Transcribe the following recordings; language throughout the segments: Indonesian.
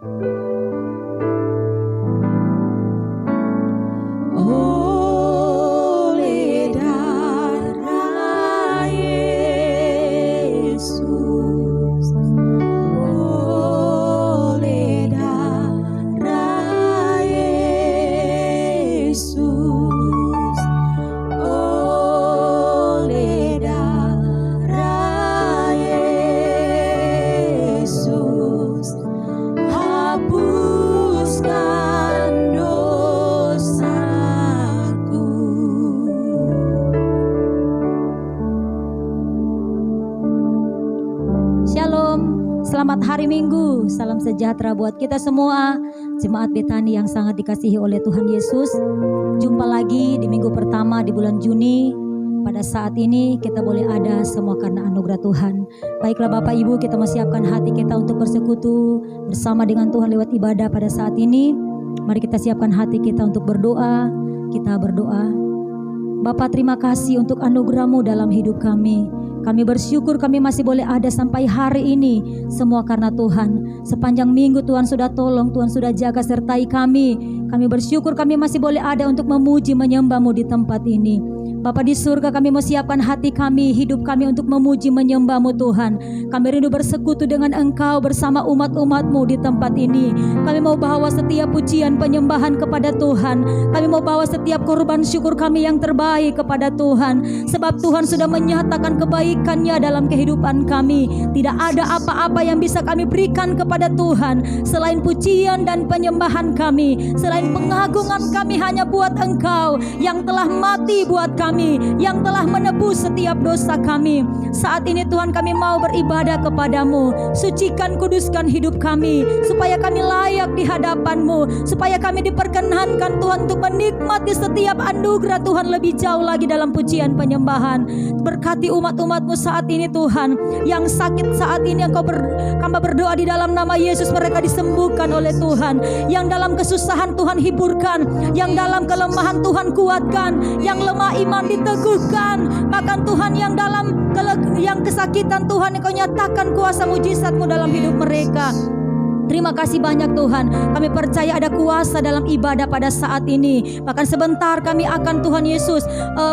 Oleh darah Yesus, oleh darah Yesus, oleh darah Yesus, hapuskan dosaku. Shalom, selamat hari Minggu, salam sejahtera buat kita semua, jemaat Betani yang sangat dikasihi oleh Tuhan Yesus. Jumpa lagi di minggu pertama di bulan Juni. Pada saat ini kita boleh ada semua karena anugerah Tuhan. Baiklah Bapak Ibu, kita mau siapkan hati kita untuk bersekutu bersama dengan Tuhan lewat ibadah pada saat ini. Mari kita siapkan hati kita untuk berdoa. Kita berdoa. Bapa, terima kasih untuk anugerah-Mu dalam hidup kami. Kami bersyukur kami masih boleh ada sampai hari ini. Semua karena Tuhan. Sepanjang minggu Tuhan sudah tolong, Tuhan sudah jaga sertai kami. Kami bersyukur kami masih boleh ada untuk memuji menyembah-Mu di tempat ini. Bapa di surga, kami mau siapkan hati kami, hidup kami untuk memuji menyembah-Mu Tuhan. Kami rindu bersekutu dengan Engkau bersama umat-umat-Mu di tempat ini. Kami mau bawa setiap pujian penyembahan kepada Tuhan. Kami mau bawa setiap korban syukur kami yang terbaik kepada Tuhan. Sebab Tuhan sudah menyatakan kebaikan-Nya dalam kehidupan kami. Tidak ada apa-apa yang bisa kami berikan kepada Tuhan selain pujian dan penyembahan kami, selain pengagungan kami hanya buat Engkau yang telah mati buat kami, yang telah menebus setiap dosa kami. Saat ini Tuhan, kami mau beribadah kepadamu. Sucikan, kuduskan hidup kami, supaya kami layak di hadapan-Mu, supaya kami diperkenankan Tuhan untuk menikmati setiap anugerah Tuhan lebih jauh lagi dalam pujian penyembahan. Berkati umat-umat-Mu saat ini Tuhan, yang sakit saat ini kami berdoa di dalam nama Yesus, mereka disembuhkan oleh Tuhan. Yang dalam kesusahan Tuhan hiburkan, yang dalam kelemahan Tuhan kuatkan, yang lemah iman diteguhkan. Bahkan Tuhan yang dalam yang kesakitan Tuhan, Engkau nyatakan kuasa mujizat-Mu dalam hidup mereka. Terima kasih banyak Tuhan. Kami percaya ada kuasa dalam ibadah pada saat ini. Bahkan sebentar kami akan Tuhan Yesus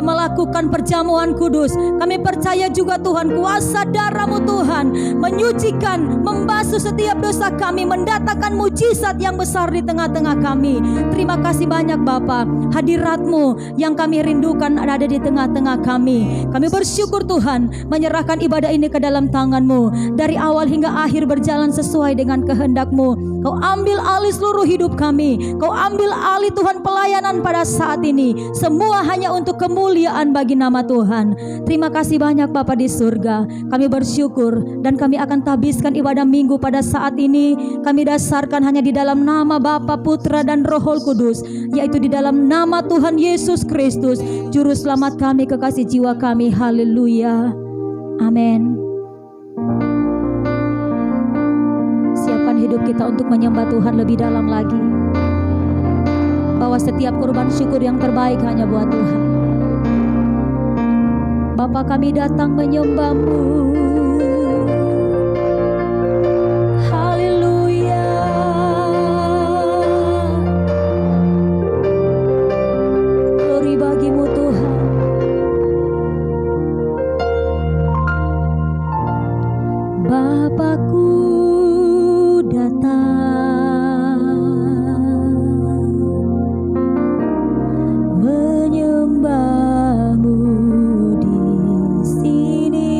melakukan perjamuan kudus. Kami percaya juga Tuhan, kuasa darah-Mu Tuhan menyucikan, membasuh setiap dosa kami, mendatangkan mujizat yang besar di tengah-tengah kami. Terima kasih banyak Bapa. Hadirat-Mu yang kami rindukan ada di tengah-tengah kami. Kami bersyukur Tuhan, menyerahkan ibadah ini ke dalam tangan-Mu. Dari awal hingga akhir berjalan sesuai dengan kehendak-Mu. Kau ambil alih seluruh hidup kami. Kau ambil alih Tuhan pelayanan pada saat ini. Semua hanya untuk kemuliaan bagi nama Tuhan. Terima kasih banyak Bapa di surga. Kami bersyukur dan kami akan tabiskan ibadah minggu pada saat ini. Kami dasarkan hanya di dalam nama Bapa, Putra dan Roh Kudus, yaitu di dalam nama Tuhan Yesus Kristus, Juru Selamat kami, kekasih jiwa kami. Haleluya. Amin. Hidup kita untuk menyembah Tuhan lebih dalam lagi. Bawa setiap korban syukur yang terbaik hanya buat Tuhan. Bapa, kami datang menyembah-Mu. Haleluya. Glory bagi-Mu Tuhan. Bapakku menyembah-Mu di sini.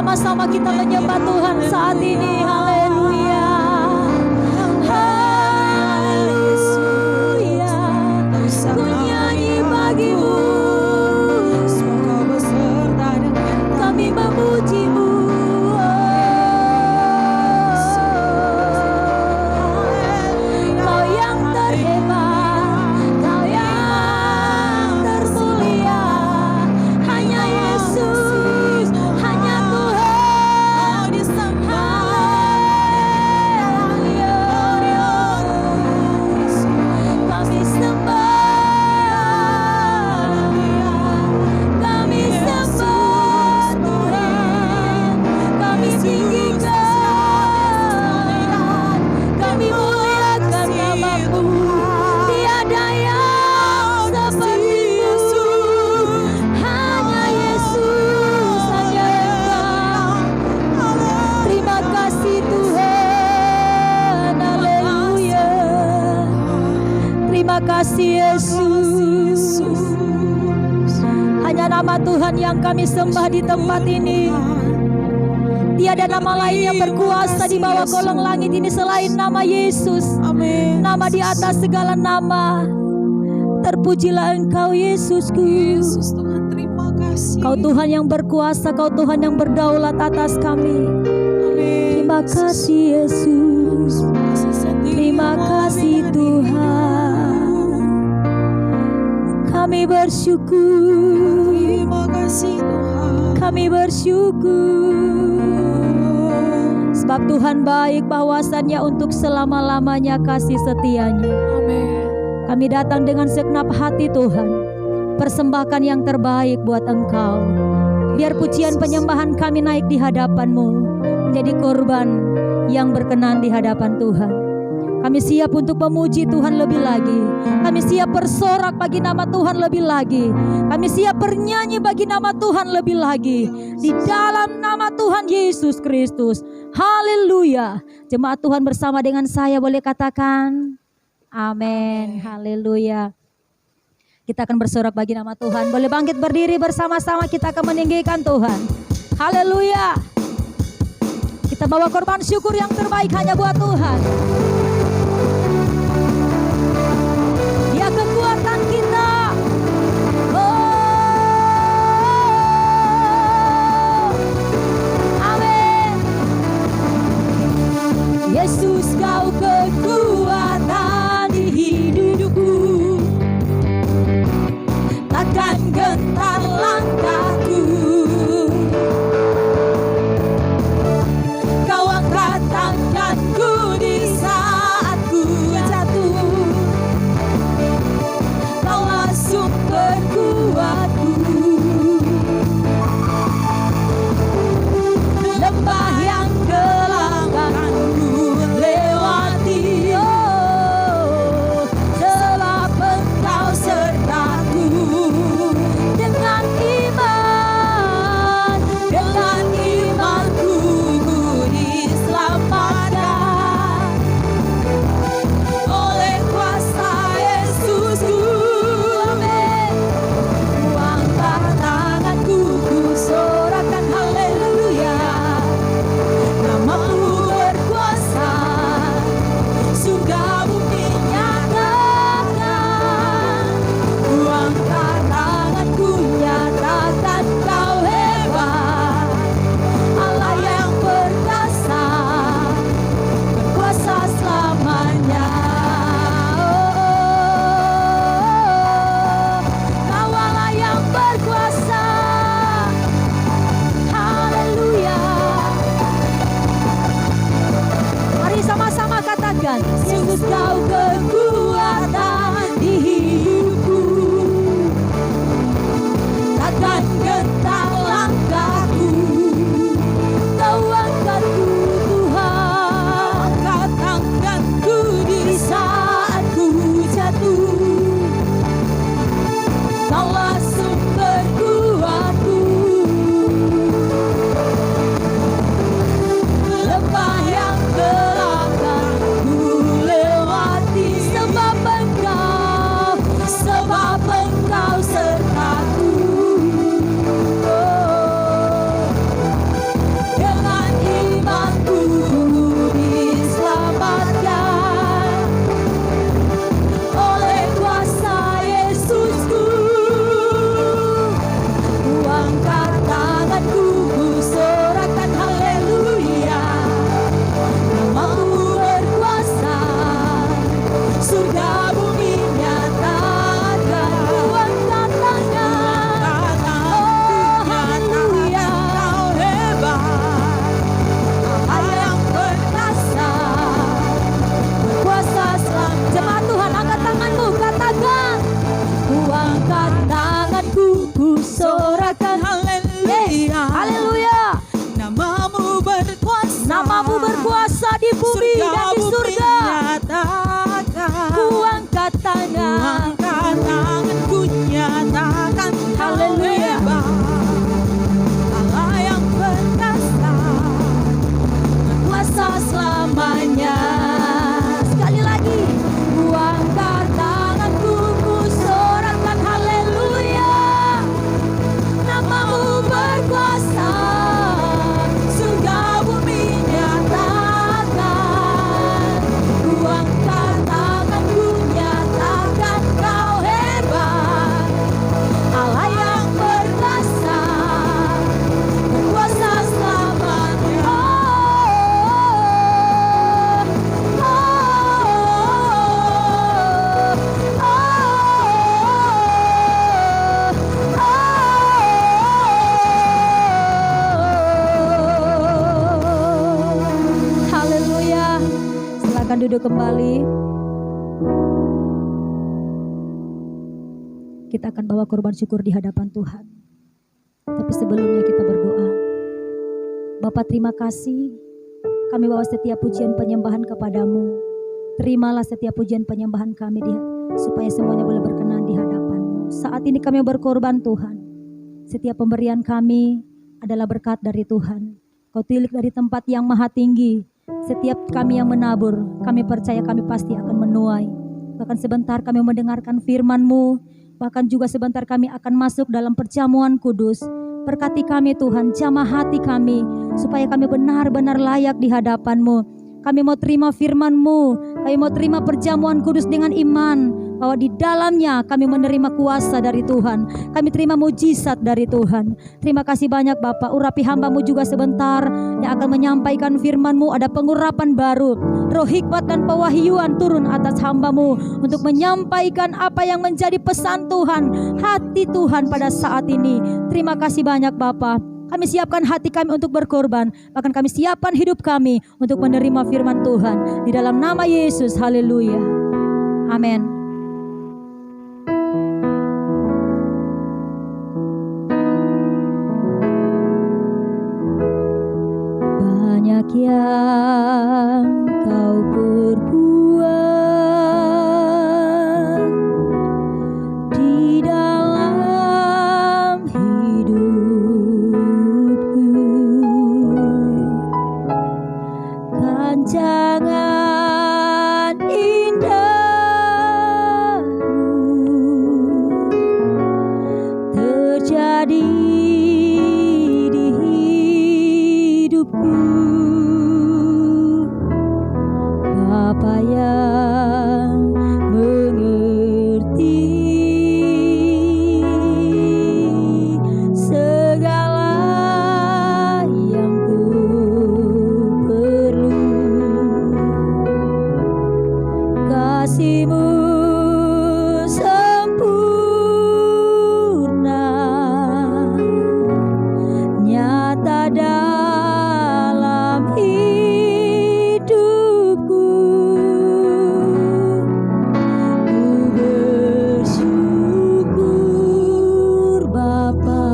Sama-sama kita menyembah Tuhan saat ini. Haleluya. Haleluya. Ku nyanyi bagimu. Semoga beserta dengan Kami memujimu. Kau yang terhebat, Kau yang termulia. Hanya Yesus, hanya Tuhan disembah. Haleluya. Kami sembah, kami sembah Tuhan. Kami tinggikan, kami muliakan nama-Mu. Tiada yang seperti-Mu. Hanya Yesus, hanya Engkau. Terima kasih Tuhan. Haleluya. Terima kasih Yesus. Hanya nama Tuhan yang kami sembah di tempat ini. Tiada nama lain yang berkuasa di bawah kolong langit ini selain nama Yesus. Amin. Nama di atas segala nama. Terpujilah Engkau Yesusku. Yesus Tuhan, terima kasih. Kau Tuhan yang berkuasa, Kau Tuhan yang berdaulat atas kami. Amin. Terima kasih Yesus. Terima kasih Tuhan. Kami bersyukur. Terima kasih Tuhan. Kami bersyukur. Sebab Tuhan baik, bahwasannya untuk selama-lamanya kasih setianya. Amin. Kami datang dengan segenap hati Tuhan, persembahkan yang terbaik buat Engkau. Biar pujian penyembahan kami naik di hadapan-Mu, menjadi korban yang berkenan di hadapan Tuhan. Kami siap untuk memuji Tuhan lebih lagi. Kami siap bersorak bagi nama Tuhan lebih lagi. Kami siap bernyanyi bagi nama Tuhan lebih lagi. Di dalam nama Tuhan Yesus Kristus. Haleluya. Jemaat Tuhan bersama dengan saya boleh katakan amin. Haleluya. Kita akan bersorak bagi nama Tuhan. Boleh bangkit berdiri bersama-sama, kita akan meninggikan Tuhan. Haleluya. Kita bawa korban syukur yang terbaik hanya buat Tuhan. Dia kekuatan kita. Amin. Yesus, Kau kekuatan di hidupku. Takkan gentar langkahku. Kau angkat tanganku di sana. duduk kembali. Kita akan bawa korban syukur di hadapan Tuhan. Tapi sebelumnya kita berdoa. Bapa, terima kasih. Kami bawa setiap pujian penyembahan kepadamu. Terimalah setiap pujian penyembahan kami supaya semuanya boleh berkenan di hadapan-Mu. Saat ini kami berkorban Tuhan. Setiap pemberian kami adalah berkat dari Tuhan. Kau tilik dari tempat yang maha tinggi. Setiap kami yang menabur, kami percaya kami pasti akan menuai. Bahkan sebentar kami mendengarkan firman-Mu. Bahkan juga sebentar kami akan masuk dalam perjamuan kudus. Berkati kami Tuhan, jamah hati kami, supaya kami benar-benar layak di hadapan-Mu. Kami mau terima firman-Mu, kami mau terima perjamuan kudus dengan iman, bahwa di dalamnya kami menerima kuasa dari Tuhan. Kami terima mujizat dari Tuhan. Terima kasih banyak Bapak. Urapi hamba-Mu juga sebentar yang akan menyampaikan firman-Mu. Ada pengurapan baru, roh hikmat dan pewahyuan turun atas hamba-Mu untuk menyampaikan apa yang menjadi pesan Tuhan, hati Tuhan pada saat ini. Terima kasih banyak Bapak. Kami siapkan hati kami untuk berkorban. Bahkan kami siapkan hidup kami untuk menerima firman Tuhan. Di dalam nama Yesus, haleluya. Amin. Banyak yang kau perbuat di dalam hidupku, kan jangan indahmu terjadi di hidupku. Bapa yang mengerti segala yang ku perlu, kasih-Mu sempurna nyata dalam hidupku. Ku bersyukur Bapa,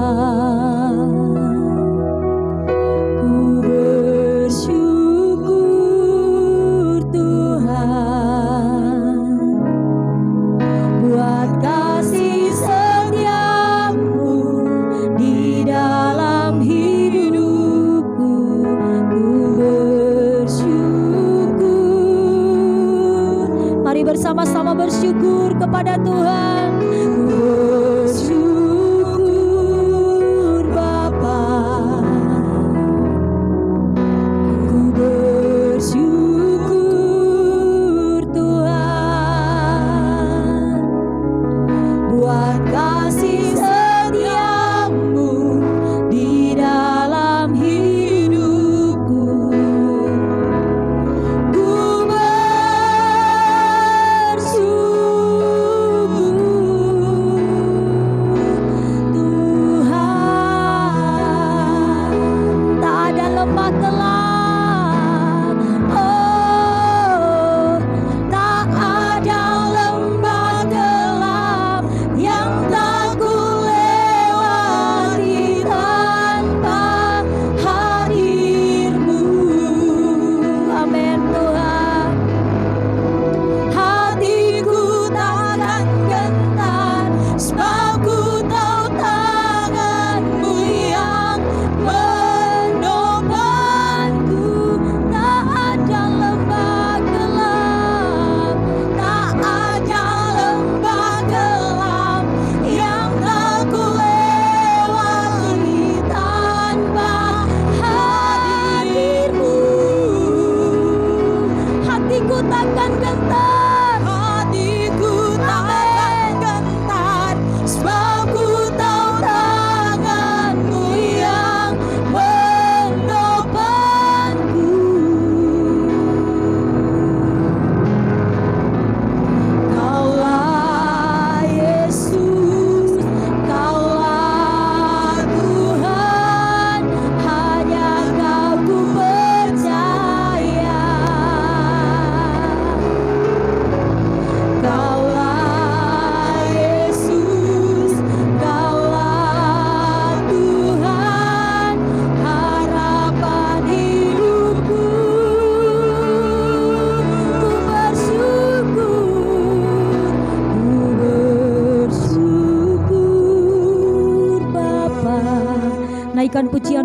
ku bersyukur Tuhan, buat kasih setia-Mu di dalam hidupku. Ku bersyukur. Mari bersama-sama bersyukur kepada Tuhan. Ku bersyukur Bapa, ku bersyukur Tuhan, buat kasih setia-Mu di dalam hidupku. Ku bersyukur Tuhan, tak ada lembah gelap, oh, tak ada lembah gelap yang tak ku lewati tanpa hadir-Mu. Amin Tuhan. Hatiku takkan gentar, sebab ku tahu tangan-Mu yang menopang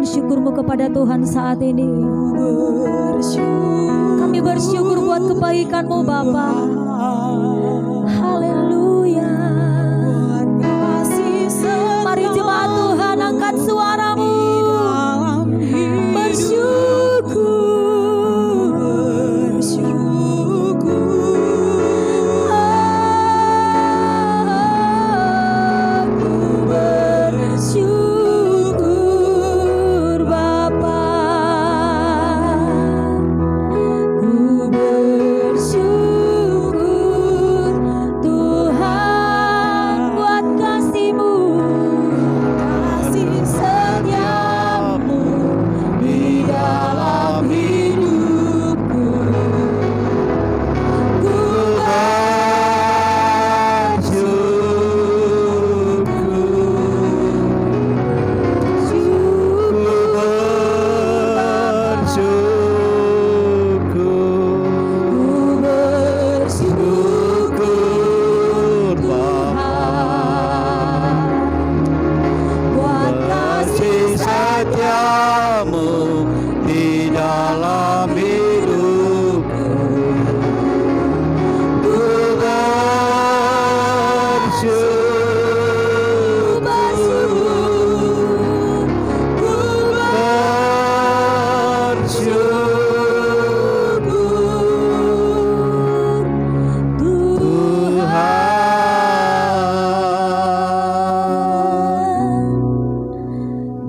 syukurmu kepada Tuhan saat ini. Kami bersyukur buat kebaikan-Mu Bapa. Haleluya. Mari jemaat Tuhan angkat suaramu.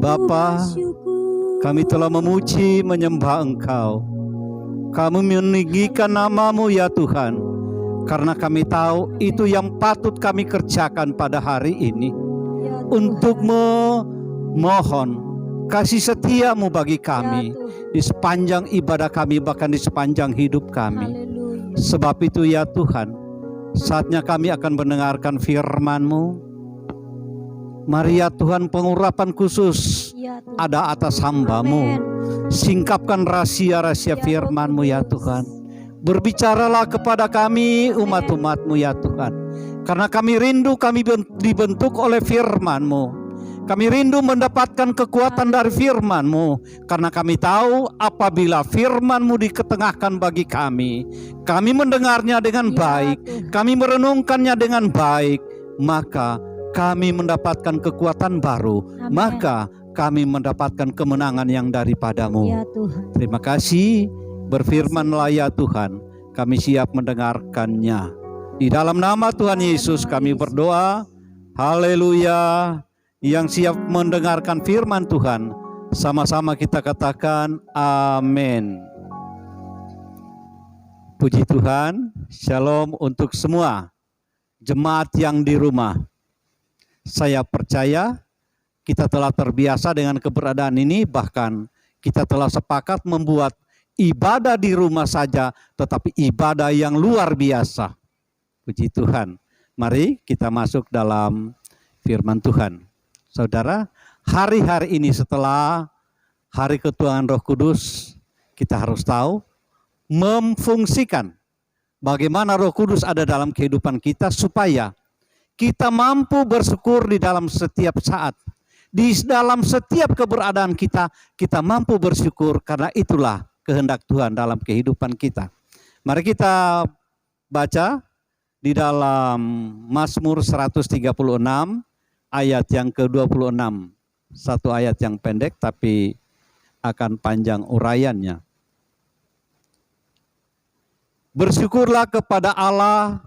Bapa, kami telah memuji menyembah Engkau. Kami meninggikan nama-Mu ya Tuhan, karena kami tahu itu yang patut kami kerjakan pada hari ini, untuk memohon kasih setia-Mu bagi kami di sepanjang ibadah kami, bahkan di sepanjang hidup kami. Sebab itu ya Tuhan, saatnya kami akan mendengarkan firman-Mu. Mari ya Tuhan, pengurapan khusus ada atas hamba-Mu. Singkapkan rahasia-rahasia firman-Mu ya Tuhan. Berbicaralah kepada kami umat-umat-Mu ya Tuhan. Karena kami rindu kami dibentuk oleh firman-Mu. Kami rindu mendapatkan kekuatan dari firman-Mu. Karena kami tahu apabila firman-Mu diketengahkan bagi kami mendengarnya dengan baik, kami merenungkannya dengan baik, maka kami mendapatkan kekuatan baru. Amen. Maka kami mendapatkan kemenangan yang daripada-Mu ya Tuhan. Terima kasih. Berfirmanlah ya Tuhan, kami siap mendengarkannya. Di dalam nama Tuhan Yesus kami berdoa. Haleluya. Yang siap mendengarkan firman Tuhan, sama-sama kita katakan amin. Puji Tuhan. Shalom untuk semua jemaat yang di rumah. Saya percaya kita telah terbiasa dengan keberadaan ini, bahkan kita telah sepakat membuat ibadah di rumah saja, tetapi ibadah yang luar biasa. Puji Tuhan. Mari kita masuk dalam firman Tuhan. Saudara, hari-hari ini setelah hari ketuhanan Roh Kudus, kita harus tahu memfungsikan bagaimana Roh Kudus ada dalam kehidupan kita supaya kita mampu bersyukur di dalam setiap saat. Di dalam setiap keberadaan kita, kita mampu bersyukur karena itulah kehendak Tuhan dalam kehidupan kita. Mari kita baca di dalam Mazmur 136 ayat yang ke-26. Satu ayat yang pendek tapi akan panjang uraiannya. Bersyukurlah kepada Allah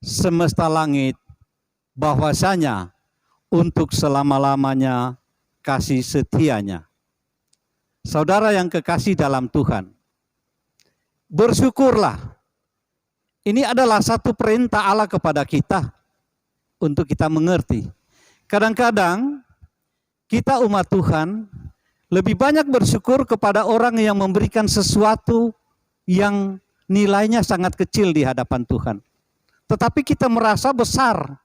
semesta langit, bahwasanya untuk selama-lamanya kasih setianya. Saudara yang kekasih dalam Tuhan, bersyukurlah. Ini adalah satu perintah Allah kepada kita untuk kita mengerti. Kadang-kadang kita umat Tuhan lebih banyak bersyukur kepada orang yang memberikan sesuatu yang nilainya sangat kecil di hadapan Tuhan. Tetapi kita merasa besar.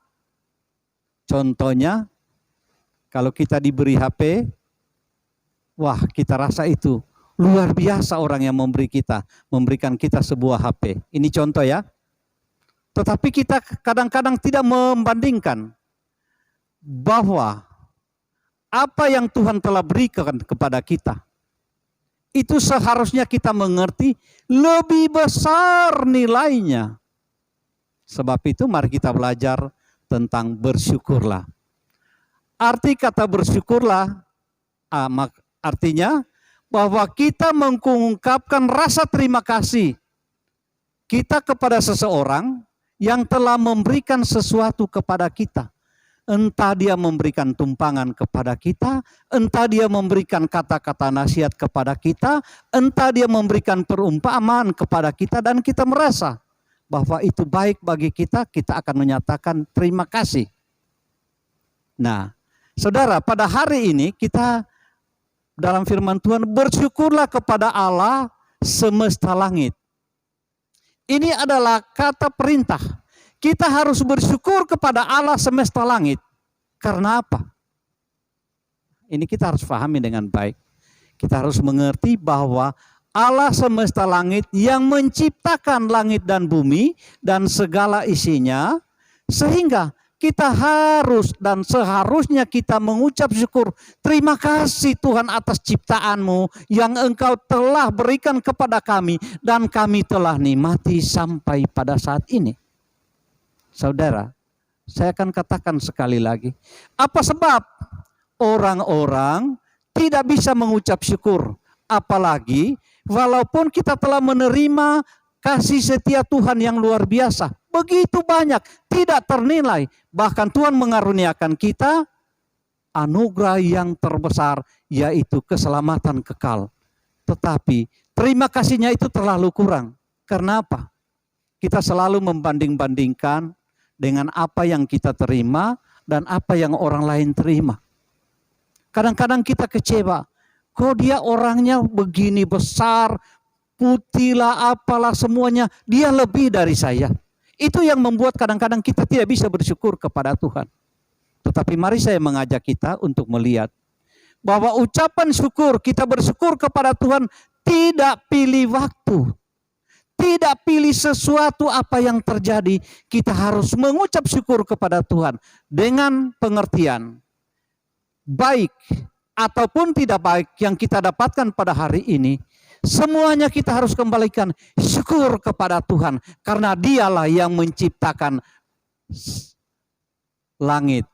Contohnya, kalau kita diberi HP, wah kita rasa itu luar biasa orang yang memberikan kita sebuah HP. Ini contoh ya. Tetapi kita kadang-kadang tidak membandingkan bahwa apa yang Tuhan telah berikan kepada kita, itu seharusnya kita mengerti lebih besar nilainya. Sebab itu mari kita belajar tentang bersyukurlah. Arti kata bersyukurlah artinya bahwa kita mengungkapkan rasa terima kasih kita kepada seseorang yang telah memberikan sesuatu kepada kita. Entah dia memberikan tumpangan kepada kita, entah dia memberikan kata-kata nasihat kepada kita, entah dia memberikan perumpamaan kepada kita, dan kita merasa bahwa itu baik bagi kita, kita akan menyatakan terima kasih. Nah, saudara, pada hari ini kita dalam firman Tuhan, bersyukurlah kepada Allah semesta langit. Ini adalah kata perintah. Kita harus bersyukur kepada Allah semesta langit. Karena apa? Ini kita harus pahami dengan baik. Kita harus mengerti bahwa Allah semesta langit yang menciptakan langit dan bumi dan segala isinya, sehingga kita harus dan seharusnya kita mengucap syukur. Terima kasih Tuhan atas ciptaanmu yang engkau telah berikan kepada kami dan kami telah nikmati sampai pada saat ini. Saudara, saya akan katakan sekali lagi. Apa sebab orang-orang tidak bisa mengucap syukur? Apalagi walaupun kita telah menerima kasih setia Tuhan yang luar biasa. Begitu banyak, tidak ternilai. Bahkan Tuhan mengaruniakan kita anugerah yang terbesar, yaitu keselamatan kekal. Tetapi terima kasihnya itu terlalu kurang. Karena apa? Kita selalu membanding-bandingkan dengan apa yang kita terima dan apa yang orang lain terima. Kadang-kadang kita kecewa. Kok dia orangnya begini besar, putih lah, apalah semuanya. Dia lebih dari saya. Itu yang membuat kadang-kadang kita tidak bisa bersyukur kepada Tuhan. Tetapi mari saya mengajak kita untuk melihat bahwa ucapan syukur, kita bersyukur kepada Tuhan tidak pilih waktu. Tidak pilih sesuatu apa yang terjadi. Kita harus mengucap syukur kepada Tuhan dengan pengertian baik ataupun tidak baik yang kita dapatkan pada hari ini. Semuanya kita harus kembalikan syukur kepada Tuhan. Karena dialah yang menciptakan langit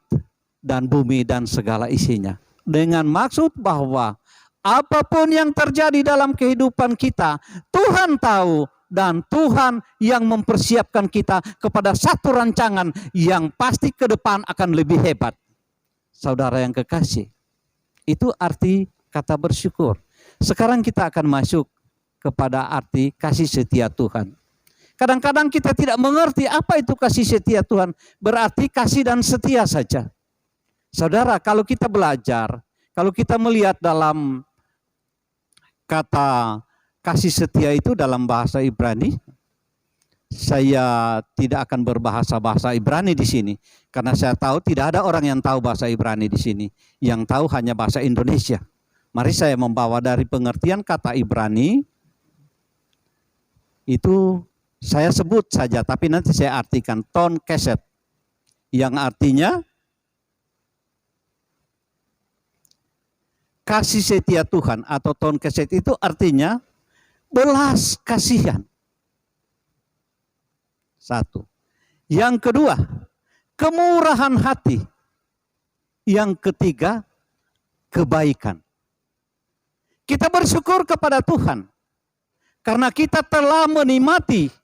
dan bumi dan segala isinya. Dengan maksud bahwa apapun yang terjadi dalam kehidupan kita, Tuhan tahu. Dan Tuhan yang mempersiapkan kita kepada satu rancangan yang pasti ke depan akan lebih hebat. Saudara yang kekasih, itu arti kata bersyukur. Sekarang kita akan masuk kepada arti kasih setia Tuhan. Kadang-kadang kita tidak mengerti apa itu kasih setia Tuhan. Berarti kasih dan setia saja. Saudara, kalau kita belajar, kalau kita melihat dalam kata kasih setia itu dalam bahasa Ibrani, saya tidak akan berbahasa Ibrani di sini. Karena saya tahu tidak ada orang yang tahu bahasa Ibrani di sini. Yang tahu hanya bahasa Indonesia. Mari saya membawa dari pengertian kata Ibrani, itu saya sebut saja, tapi nanti saya artikan ton keset. Yang artinya kasih setia Tuhan atau ton keset itu artinya belas kasihan. Satu. Yang kedua, kemurahan hati. Yang ketiga, kebaikan. Kita bersyukur kepada Tuhan karena kita telah menikmati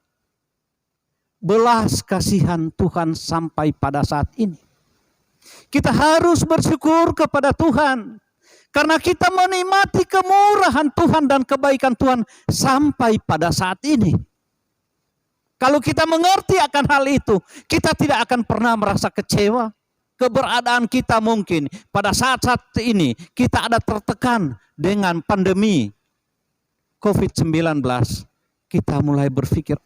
belas kasihan Tuhan sampai pada saat ini. Kita harus bersyukur kepada Tuhan karena kita menikmati kemurahan Tuhan dan kebaikan Tuhan sampai pada saat ini. Kalau kita mengerti akan hal itu, kita tidak akan pernah merasa kecewa. Keberadaan kita mungkin pada saat-saat ini kita ada tertekan dengan pandemi COVID-19. Kita mulai berpikir,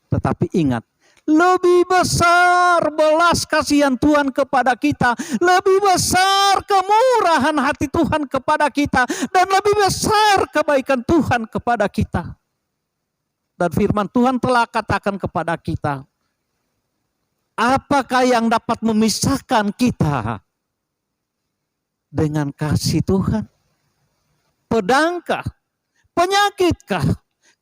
tetapi ingat, lebih besar belas kasihan Tuhan kepada kita, lebih besar kemurahan hati Tuhan kepada kita, dan lebih besar kebaikan Tuhan kepada kita. Dan firman Tuhan telah katakan kepada kita, apakah yang dapat memisahkan kita dengan kasih Tuhan? Pedangkah? Penyakitkah?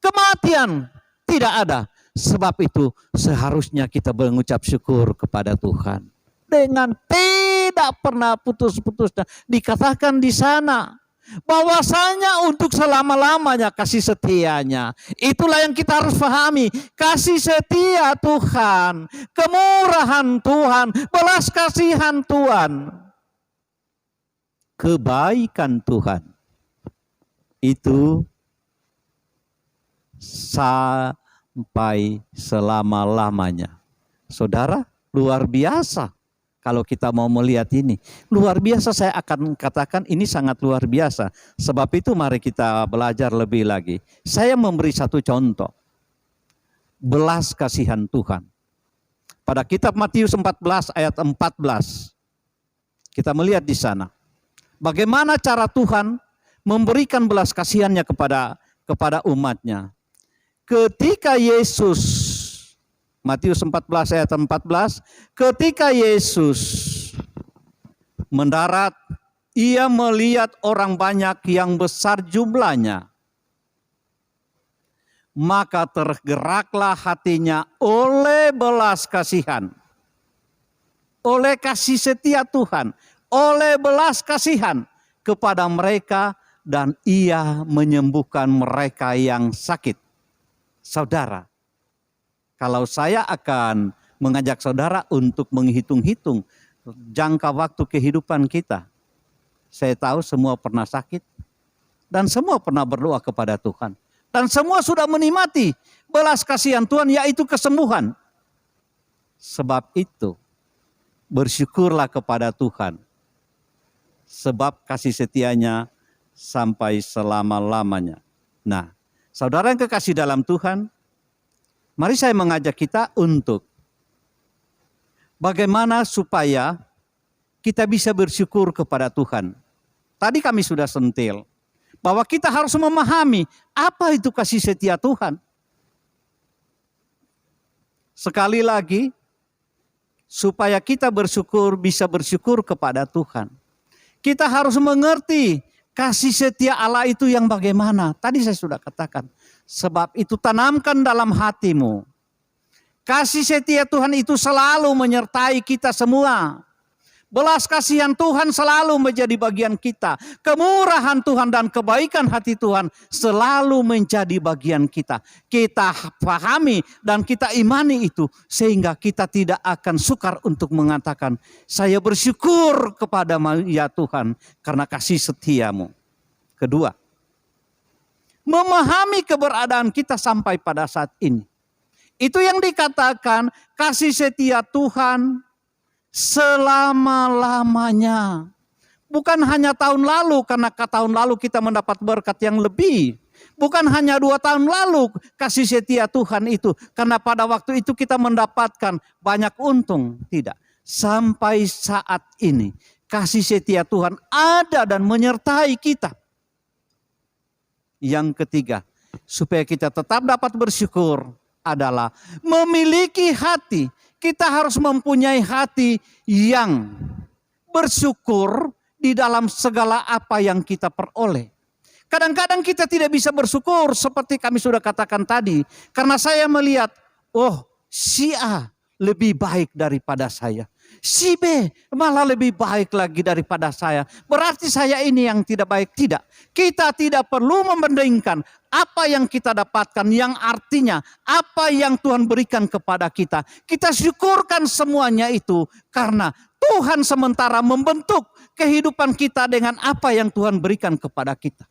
Kematian? Tidak ada. Sebab itu seharusnya kita mengucap syukur kepada Tuhan. Dengan tidak pernah putus-putusnya. Dikatakan di sana bahwasanya untuk selama-lamanya kasih setianya. Itulah yang kita harus pahami. Kasih setia Tuhan, kemurahan Tuhan, belas kasihan Tuhan, kebaikan Tuhan itu sampai selama-lamanya. Saudara, luar biasa. Kalau kita mau melihat ini, luar biasa, saya akan katakan ini sangat luar biasa. Sebab itu mari kita belajar lebih lagi. Saya memberi satu contoh. Belas kasihan Tuhan. Pada kitab Matius 14 ayat 14. Kita melihat di sana. Bagaimana cara Tuhan memberikan belas kasihannya kepada umatnya. Ketika Yesus, Matius 14 ayat 14, ketika Yesus mendarat, ia melihat orang banyak yang besar jumlahnya. Maka tergeraklah hatinya oleh belas kasihan, oleh kasih setia Tuhan, oleh belas kasihan kepada mereka, dan ia menyembuhkan mereka yang sakit. Saudara, kalau saya akan mengajak saudara untuk menghitung-hitung jangka waktu kehidupan kita, saya tahu semua pernah sakit dan semua pernah berdoa kepada Tuhan. Dan semua sudah menikmati belas kasihan Tuhan, yaitu kesembuhan. Sebab itu, bersyukurlah kepada Tuhan. Sebab kasih setianya sampai selama-lamanya. Nah, saudara yang kekasih dalam Tuhan, mari saya mengajak kita untuk bagaimana supaya kita bisa bersyukur kepada Tuhan. Tadi kami sudah sentil bahwa kita harus memahami apa itu kasih setia Tuhan. Sekali lagi, supaya kita bisa bersyukur kepada Tuhan, kita harus mengerti kasih setia Allah itu yang bagaimana. Tadi saya sudah katakan. Sebab itu tanamkan dalam hatimu. Kasih setia Tuhan itu selalu menyertai kita semua. Belas kasihan Tuhan selalu menjadi bagian kita. Kemurahan Tuhan dan kebaikan hati Tuhan selalu menjadi bagian kita. Kita pahami dan kita imani itu. Sehingga kita tidak akan sukar untuk mengatakan, saya bersyukur kepada ya Tuhan karena kasih setiamu. Kedua, memahami keberadaan kita sampai pada saat ini. Itu yang dikatakan kasih setia Tuhan selama-lamanya. Bukan hanya tahun lalu, karena tahun lalu kita mendapat berkat yang lebih. Bukan hanya 2 tahun lalu kasih setia Tuhan itu, karena pada waktu itu kita mendapatkan banyak untung. Tidak. Sampai saat ini kasih setia Tuhan ada dan menyertai kita. Yang ketiga, supaya kita tetap dapat bersyukur adalah memiliki hati. Kita harus mempunyai hati yang bersyukur di dalam segala apa yang kita peroleh. Kadang-kadang kita tidak bisa bersyukur seperti kami sudah katakan tadi. Karena saya melihat, oh si A lebih baik daripada saya. Si B malah lebih baik lagi daripada saya. Berarti saya ini yang tidak baik. Tidak. Kita tidak perlu membandingkan apa yang kita dapatkan, yang artinya apa yang Tuhan berikan kepada kita. Kita syukurkan semuanya itu karena Tuhan sementara membentuk kehidupan kita dengan apa yang Tuhan berikan kepada kita.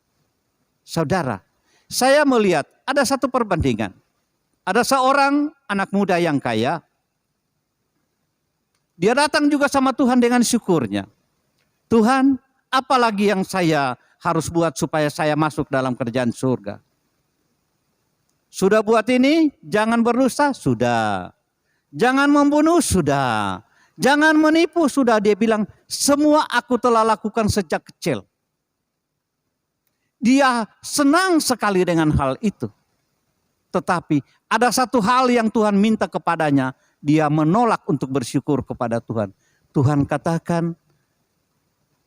Saudara, saya melihat ada satu perbandingan. Ada seorang anak muda yang kaya. Dia datang juga sama Tuhan dengan syukurnya. Tuhan, apalagi yang saya harus buat supaya saya masuk dalam kerajaan surga? Sudah buat ini, jangan berdosa, sudah. Jangan membunuh, sudah. Jangan menipu, sudah. Dia bilang, semua aku telah lakukan sejak kecil. Dia senang sekali dengan hal itu. Tetapi ada satu hal yang Tuhan minta kepadanya. Dia menolak untuk bersyukur kepada Tuhan. Tuhan katakan,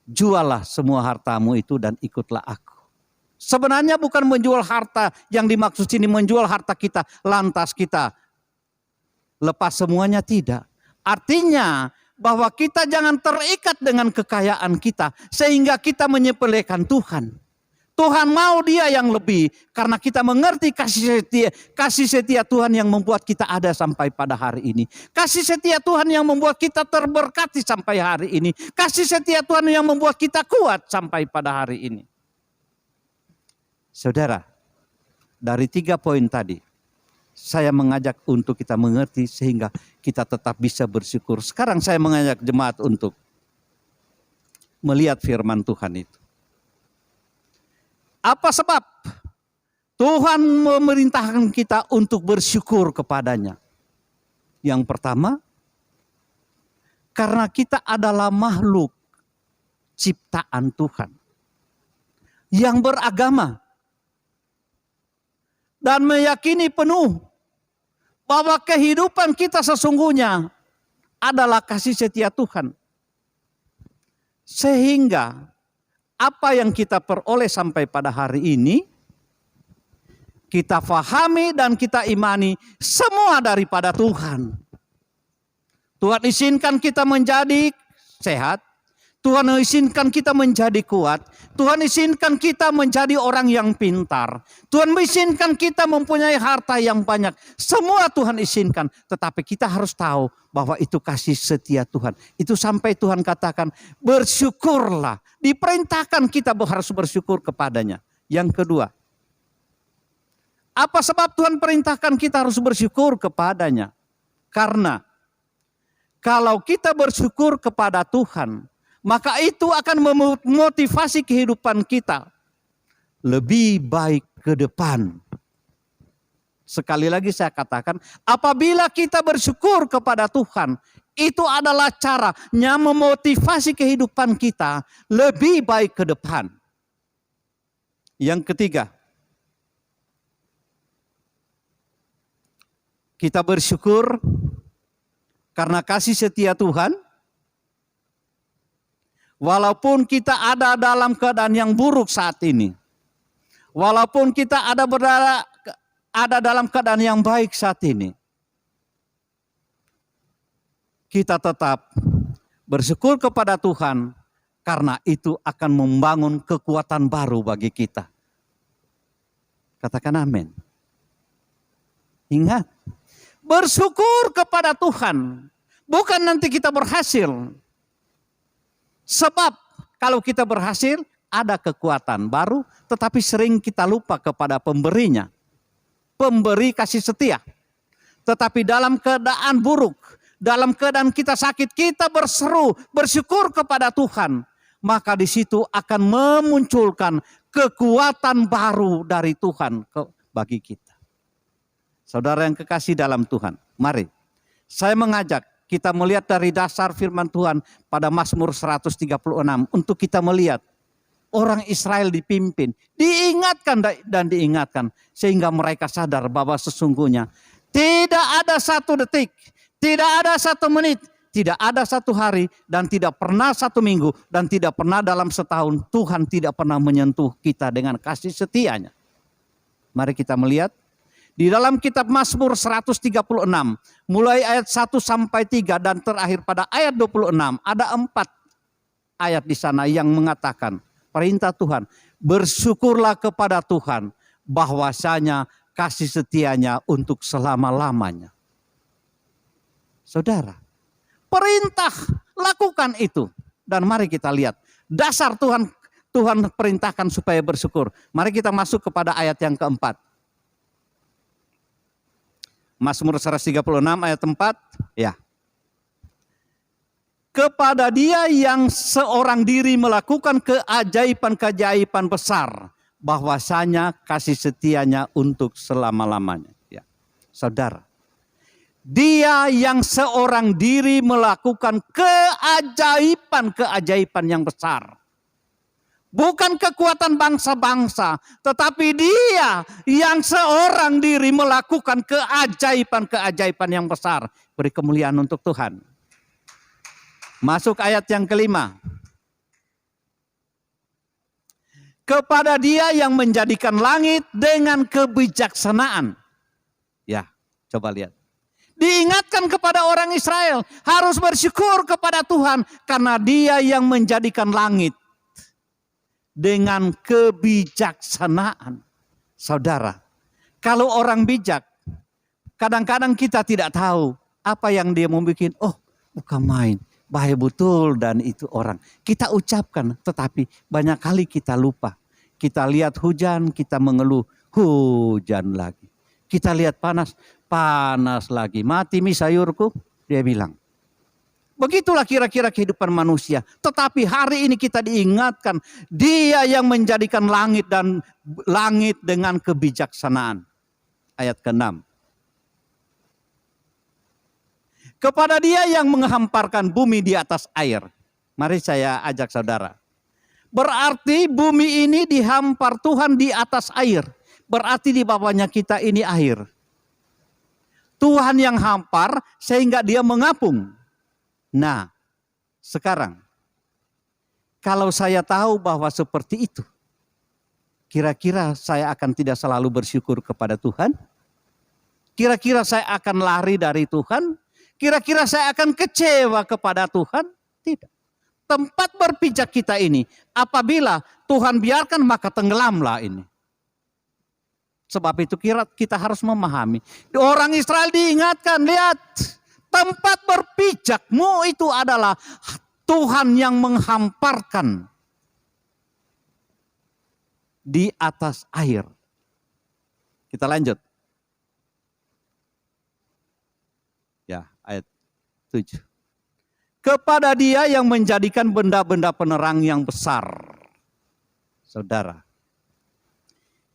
jualah semua hartamu itu dan ikutlah aku. Sebenarnya bukan menjual harta yang dimaksud sini, menjual harta kita lantas kita lepas semuanya, tidak. Artinya bahwa kita jangan terikat dengan kekayaan kita sehingga kita menyepelekan Tuhan. Tuhan mau Dia yang lebih karena kita mengerti kasih setia Tuhan yang membuat kita ada sampai pada hari ini. Kasih setia Tuhan yang membuat kita terberkati sampai hari ini. Kasih setia Tuhan yang membuat kita kuat sampai pada hari ini. Saudara, dari 3 poin tadi, saya mengajak untuk kita mengerti sehingga kita tetap bisa bersyukur. Sekarang saya mengajak jemaat untuk melihat firman Tuhan itu. Apa sebab Tuhan memerintahkan kita untuk bersyukur kepadanya? Yang pertama, karena kita adalah makhluk ciptaan Tuhan yang beragama dan meyakini penuh bahwa kehidupan kita sesungguhnya adalah kasih setia Tuhan. Sehingga apa yang kita peroleh sampai pada hari ini, kita fahami dan kita imani semua daripada Tuhan. Tuhan izinkan kita menjadi sehat. Tuhan izinkan kita menjadi kuat. Tuhan izinkan kita menjadi orang yang pintar. Tuhan izinkan kita mempunyai harta yang banyak. Semua Tuhan izinkan. Tetapi kita harus tahu bahwa itu kasih setia Tuhan. Itu sampai Tuhan katakan bersyukurlah. Diperintahkan kita harus bersyukur kepadanya. Yang kedua, apa sebab Tuhan perintahkan kita harus bersyukur kepadanya? Karena kalau kita bersyukur kepada Tuhan, maka itu akan memotivasi kehidupan kita lebih baik ke depan. Sekali lagi saya katakan, apabila kita bersyukur kepada Tuhan, itu adalah caranya memotivasi kehidupan kita lebih baik ke depan. Yang ketiga, kita bersyukur karena kasih setia Tuhan. Walaupun kita ada dalam keadaan yang buruk saat ini. Walaupun kita ada dalam keadaan yang baik saat ini. Kita tetap bersyukur kepada Tuhan. Karena itu akan membangun kekuatan baru bagi kita. Katakan amin. Ingat. Bersyukur kepada Tuhan. Bukan nanti kita berhasil. Sebab kalau kita berhasil ada kekuatan baru, tetapi sering kita lupa kepada pemberinya. Pemberi kasih setia. Tetapi dalam keadaan buruk, dalam keadaan kita sakit, kita berseru, bersyukur kepada Tuhan. Maka di situ akan memunculkan kekuatan baru dari Tuhan bagi kita. Saudara yang kekasih dalam Tuhan, mari saya mengajak kita melihat dari dasar firman Tuhan pada Mazmur 136 untuk kita melihat orang Israel dipimpin, diingatkan dan diingatkan sehingga mereka sadar bahwa sesungguhnya tidak ada satu detik, tidak ada satu menit, tidak ada satu hari dan tidak pernah satu minggu dan tidak pernah dalam setahun Tuhan tidak pernah menyentuh kita dengan kasih setianya. Mari kita melihat. Di dalam kitab Mazmur 136, mulai ayat 1 sampai 3 dan terakhir pada ayat 26, ada 4 ayat di sana yang mengatakan perintah Tuhan. Bersyukurlah kepada Tuhan bahwasanya kasih setianya untuk selama-lamanya. Saudara, perintah lakukan itu. Dan mari kita lihat dasar Tuhan perintahkan supaya bersyukur. Mari kita masuk kepada ayat yang keempat. Mazmur 136 ayat 4, ya. Kepada Dia yang seorang diri melakukan keajaiban-keajaiban besar, bahwasanya kasih setianya untuk selama-lamanya. Ya. Saudara, Dia yang seorang diri melakukan keajaiban-keajaiban yang besar. Bukan kekuatan bangsa-bangsa, tetapi Dia yang seorang diri melakukan keajaiban-keajaiban yang besar. Beri kemuliaan untuk Tuhan. Masuk ayat yang kelima. Kepada Dia yang menjadikan langit dengan kebijaksanaan. Ya, coba lihat. Diingatkan kepada orang Israel harus bersyukur kepada Tuhan karena Dia yang menjadikan langit dengan kebijaksanaan. Saudara, kalau orang bijak, kadang-kadang kita tidak tahu apa yang dia mau bikin. Oh, bukan main. Bahaya betul dan itu orang. Kita ucapkan tetapi banyak kali kita lupa. Kita lihat hujan, kita mengeluh, hujan lagi. Kita lihat panas, panas lagi. Mati mi sayurku, dia bilang. Begitulah kira-kira kehidupan manusia. Tetapi hari ini kita diingatkan, Dia yang menjadikan langit dan langit dengan kebijaksanaan. Ayat ke-6. Kepada Dia yang menghamparkan bumi di atas air. Mari saya ajak saudara. Berarti bumi ini dihampar Tuhan di atas air. Berarti di bawahnya kita ini air. Tuhan yang hampar sehingga Dia mengapung. Nah, sekarang kalau saya tahu bahwa seperti itu, kira-kira saya akan tidak selalu bersyukur kepada Tuhan? Kira-kira saya akan lari dari Tuhan? Kira-kira saya akan kecewa kepada Tuhan? Tidak. Tempat berpijak kita ini, apabila Tuhan biarkan maka tenggelamlah ini. Sebab itu kita harus memahami. Orang Israel diingatkan, lihat tempat berpijakmu itu adalah Tuhan yang menghamparkan di atas air. Kita lanjut. Ya, ayat 7. Kepada Dia yang menjadikan benda-benda penerang yang besar. Saudara,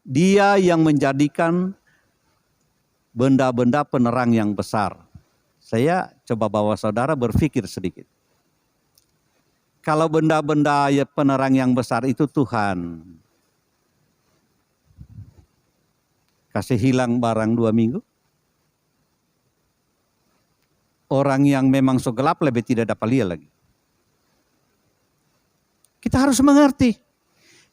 Dia yang menjadikan benda-benda penerang yang besar. Saya coba bawa saudara berpikir sedikit. Kalau benda-benda penerang yang besar itu Tuhan kasih hilang barang 2 minggu. Orang yang memang so gelap lebih tidak dapat lihat lagi. Kita harus mengerti.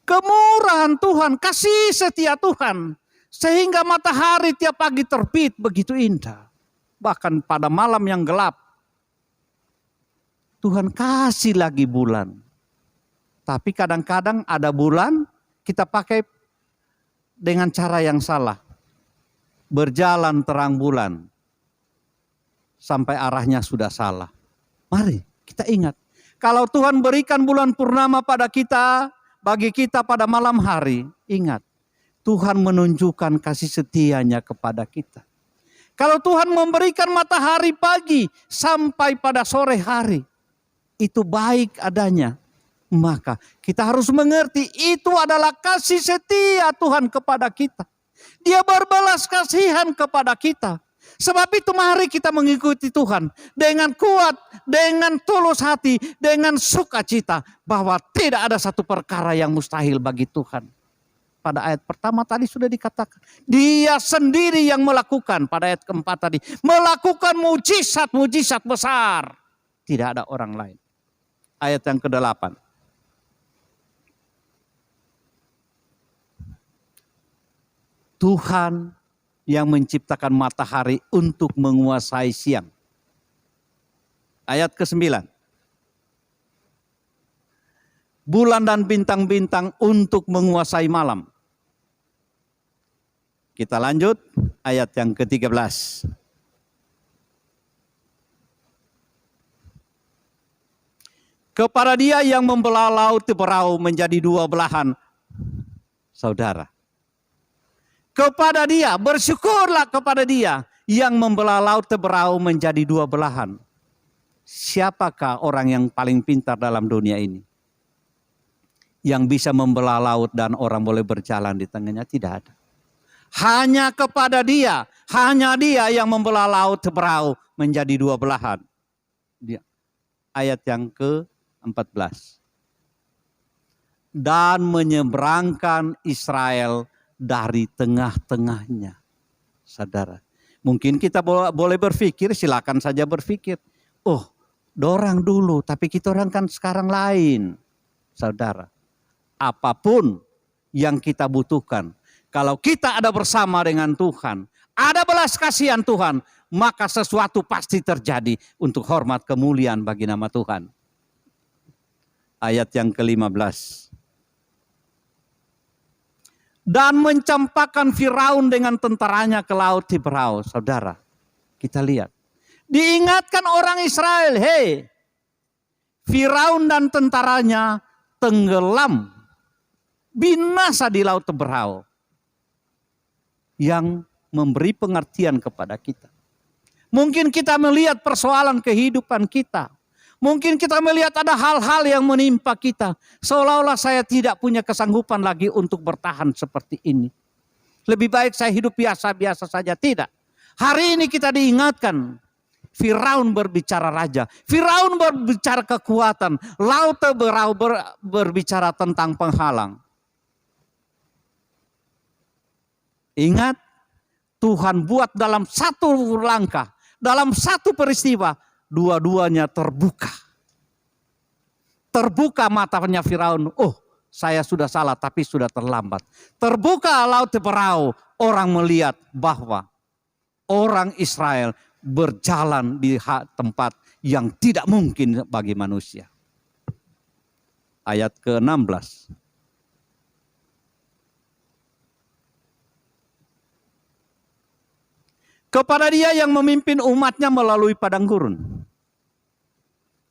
Kemurahan Tuhan, kasih setia Tuhan. Sehingga matahari tiap pagi terbit begitu indah. Bahkan pada malam yang gelap. Tuhan kasih lagi bulan. Tapi kadang-kadang ada bulan kita pakai dengan cara yang salah. Berjalan terang bulan. Sampai arahnya sudah salah. Mari kita ingat. Kalau Tuhan berikan bulan purnama pada kita, bagi kita pada malam hari, ingat. Tuhan menunjukkan kasih setianya kepada kita. Kalau Tuhan memberikan matahari pagi sampai pada sore hari, itu baik adanya. Maka kita harus mengerti itu adalah kasih setia Tuhan kepada kita. Dia berbelas kasihan kepada kita. Sebab itu mari kita mengikuti Tuhan dengan kuat, dengan tulus hati, dengan sukacita bahwa tidak ada satu perkara yang mustahil bagi Tuhan. Pada ayat pertama tadi sudah dikatakan, Dia sendiri yang melakukan, pada ayat keempat tadi, melakukan mujizat-mujizat besar. Tidak ada orang lain. Ayat yang ke-8. Tuhan yang menciptakan matahari untuk menguasai siang. Ayat ke-9. Bulan dan bintang-bintang untuk menguasai malam. Kita lanjut ayat yang ke-13. Kepada Dia yang membelah laut berau menjadi 2 belahan. Saudara. Kepada Dia, bersyukurlah kepada Dia yang membelah laut berau menjadi 2 belahan. Siapakah orang yang paling pintar dalam dunia ini? Yang bisa membelah laut dan orang boleh berjalan di tengahnya? Tidak ada. Hanya kepada Dia, hanya Dia yang membelah laut berau menjadi 2 belahan. Ayat yang ke-14. Dan menyeberangkan Israel dari tengah-tengahnya. Saudara, mungkin kita boleh berpikir, silakan saja berpikir. Oh, dorang dulu, tapi kita orang kan sekarang lain. Saudara, apapun yang kita butuhkan. Kalau kita ada bersama dengan Tuhan, ada belas kasihan Tuhan, maka sesuatu pasti terjadi untuk hormat kemuliaan bagi nama Tuhan. Ayat yang ke-15. Dan mencampakkan Firaun dengan tentaranya ke laut Tiberau. Saudara, kita lihat. Diingatkan orang Israel, hei, Firaun dan tentaranya tenggelam, binasa di laut Tiberau. Yang memberi pengertian kepada kita. Mungkin kita melihat persoalan kehidupan kita. Mungkin kita melihat ada hal-hal yang menimpa kita. Seolah-olah saya tidak punya kesanggupan lagi untuk bertahan seperti ini. Lebih baik saya hidup biasa-biasa saja. Tidak. Hari ini kita diingatkan. Firaun berbicara raja. Firaun berbicara kekuatan. Laut Tiberau berbicara tentang penghalang. Ingat, Tuhan buat dalam satu langkah. Dalam satu peristiwa. Dua-duanya terbuka. Terbuka matanya Firaun. Oh, saya sudah salah tapi sudah terlambat. Terbuka laut Tiberau. Orang melihat bahwa orang Israel berjalan di tempat yang tidak mungkin bagi manusia. Ayat ke-16. Kepada dia yang memimpin umatnya melalui padang gurun.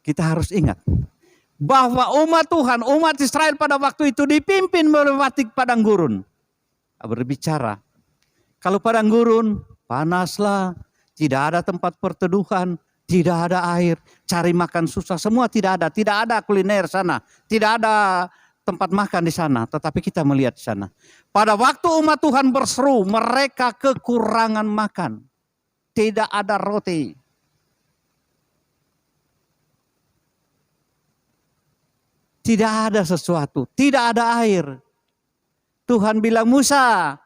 Kita harus ingat bahwa umat Tuhan, umat Israel pada waktu itu dipimpin melewati padang gurun. Berbicara, kalau padang gurun panaslah, tidak ada tempat perteduhan, tidak ada air, cari makan susah, semua tidak ada kuliner sana, tidak ada tempat makan di sana. Tetapi kita melihat di sana. Pada waktu umat Tuhan berseru, mereka kekurangan makan. Tidak ada roti. Tidak ada sesuatu. Tidak ada air. Tuhan bilang, Musa,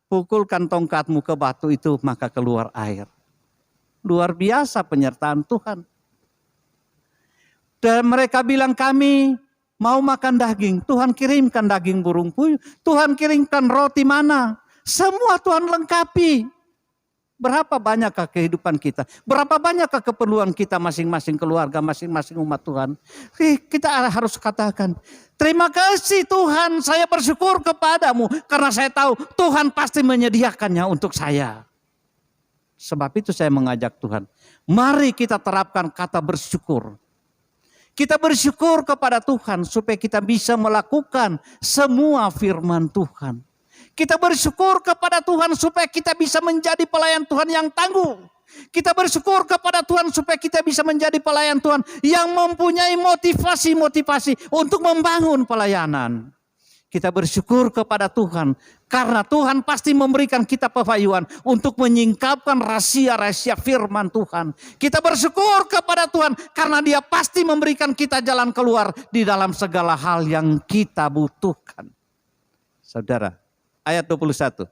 pukulkan tongkatmu ke batu itu, maka keluar air. Luar biasa penyertaan Tuhan. Dan mereka bilang, kami mau makan daging. Tuhan kirimkan daging burung puyuh. Tuhan kirimkan roti mana. Semua Tuhan lengkapi. Berapa banyakkah kehidupan kita? Berapa banyakkah keperluan kita masing-masing keluarga, masing-masing umat Tuhan? Kita harus katakan, terima kasih Tuhan, saya bersyukur kepadamu. Karena saya tahu Tuhan pasti menyediakannya untuk saya. Sebab itu saya mengajak Tuhan, mari kita terapkan kata bersyukur. Kita bersyukur kepada Tuhan supaya kita bisa melakukan semua firman Tuhan. Kita bersyukur kepada Tuhan supaya kita bisa menjadi pelayan Tuhan yang tangguh. Kita bersyukur kepada Tuhan supaya kita bisa menjadi pelayan Tuhan yang mempunyai motivasi-motivasi untuk membangun pelayanan. Kita bersyukur kepada Tuhan karena Tuhan pasti memberikan kita pewahyuan untuk menyingkapkan rahasia-rahasia firman Tuhan. Kita bersyukur kepada Tuhan karena Dia pasti memberikan kita jalan keluar di dalam segala hal yang kita butuhkan. Saudara, ayat 21.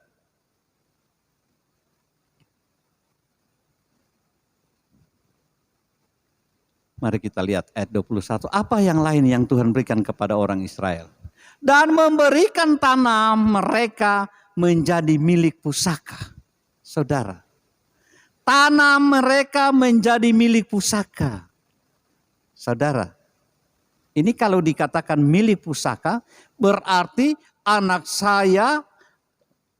Mari kita lihat ayat 21. Apa yang lain yang Tuhan berikan kepada orang Israel? Dan memberikan tanah mereka menjadi milik pusaka. Saudara, tanah mereka menjadi milik pusaka. Saudara, ini kalau dikatakan milik pusaka, berarti anak saya,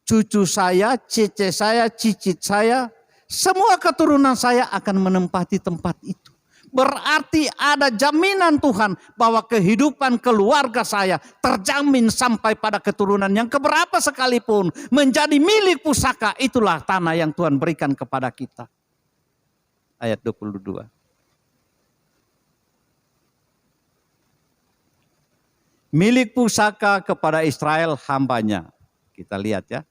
cucu saya, cece saya, cicit saya, semua keturunan saya akan menempati tempat itu. Berarti ada jaminan Tuhan bahwa kehidupan keluarga saya terjamin sampai pada keturunan yang keberapa sekalipun menjadi milik pusaka. Itulah tanah yang Tuhan berikan kepada kita. Ayat 22. Milik pusaka kepada Israel hambanya. Kita lihat ya.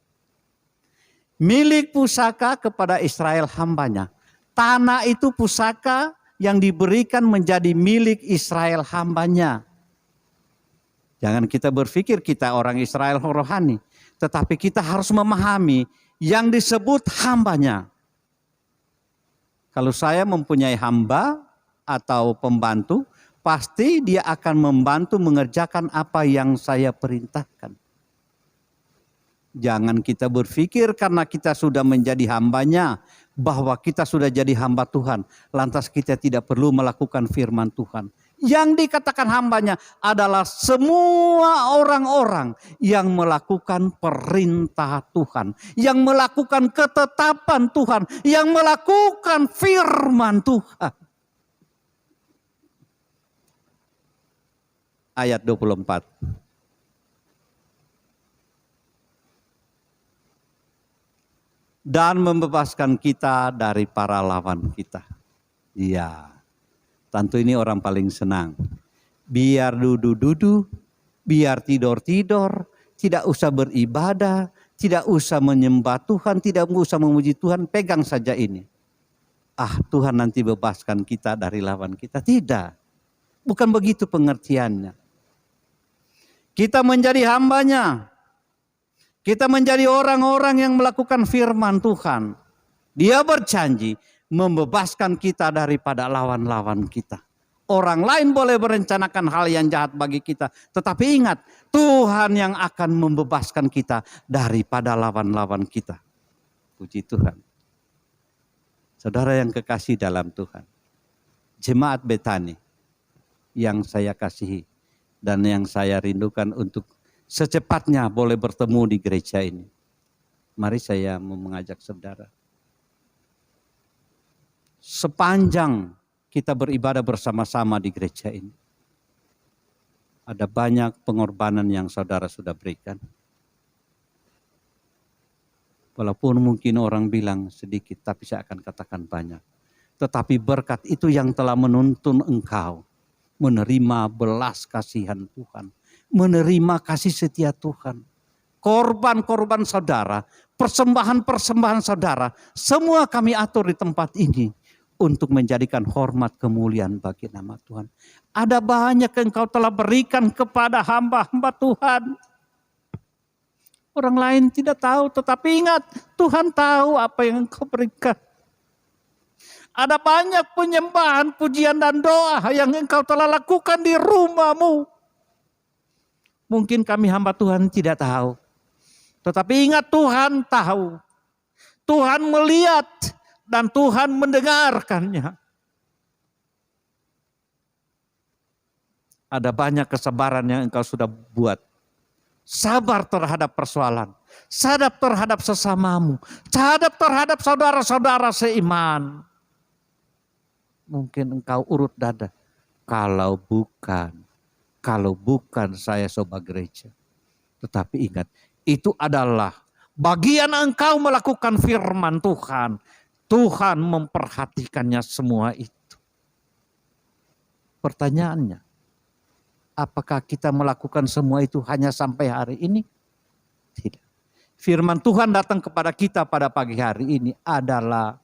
Milik pusaka kepada Israel hambanya. Tanah itu pusaka yang diberikan menjadi milik Israel hambanya. Jangan kita berpikir kita orang Israel rohani. Tetapi kita harus memahami yang disebut hambanya. Kalau saya mempunyai hamba atau pembantu, pasti dia akan membantu mengerjakan apa yang saya perintahkan. Jangan kita berpikir karena kita sudah menjadi hambanya, bahwa kita sudah jadi hamba Tuhan, lantas kita tidak perlu melakukan firman Tuhan. Yang dikatakan hambanya adalah semua orang-orang yang melakukan perintah Tuhan, yang melakukan ketetapan Tuhan, yang melakukan firman Tuhan. Ayat 24. Dan membebaskan kita dari para lawan kita. Iya, tentu ini orang paling senang. Biar duduk-duduk, biar tidur-tidur, tidak usah beribadah, tidak usah menyembah Tuhan, tidak usah memuji Tuhan, pegang saja ini. Tuhan nanti bebaskan kita dari lawan kita. Tidak, bukan begitu pengertiannya. Kita menjadi hambanya. Kita menjadi orang-orang yang melakukan firman Tuhan. Dia berjanji membebaskan kita daripada lawan-lawan kita. Orang lain boleh merencanakan hal yang jahat bagi kita. Tetapi ingat, Tuhan yang akan membebaskan kita daripada lawan-lawan kita. Puji Tuhan. Saudara yang kekasih dalam Tuhan. Jemaat Betani yang saya kasihi dan yang saya rindukan untuk secepatnya boleh bertemu di gereja ini. Mari saya mau mengajak saudara. Sepanjang kita beribadah bersama-sama di gereja ini, ada banyak pengorbanan yang saudara sudah berikan. Walaupun mungkin orang bilang sedikit, tapi saya akan katakan banyak. Tetapi berkat itu yang telah menuntun engkau menerima belas kasihan Tuhan, menerima kasih setia Tuhan. Korban-korban saudara, persembahan-persembahan saudara, semua kami atur di tempat ini untuk menjadikan hormat kemuliaan bagi nama Tuhan. Ada banyak yang engkau telah berikan kepada hamba-hamba Tuhan. Orang lain tidak tahu, tetapi ingat, Tuhan tahu apa yang engkau berikan. Ada banyak penyembahan, pujian dan doa yang engkau telah lakukan di rumahmu. Mungkin kami hamba Tuhan tidak tahu. Tetapi ingat, Tuhan tahu. Tuhan melihat dan Tuhan mendengarkannya. Ada banyak kesabaran yang engkau sudah buat. Sabar terhadap persoalan. Sabar terhadap sesamamu. Sabar terhadap saudara-saudara seiman. Mungkin engkau urut dada. Kalau bukan saya sobat gereja. Tetapi ingat, itu adalah bagian engkau melakukan firman Tuhan. Tuhan memperhatikannya semua itu. Pertanyaannya, apakah kita melakukan semua itu hanya sampai hari ini? Tidak. Firman Tuhan datang kepada kita pada pagi hari ini adalah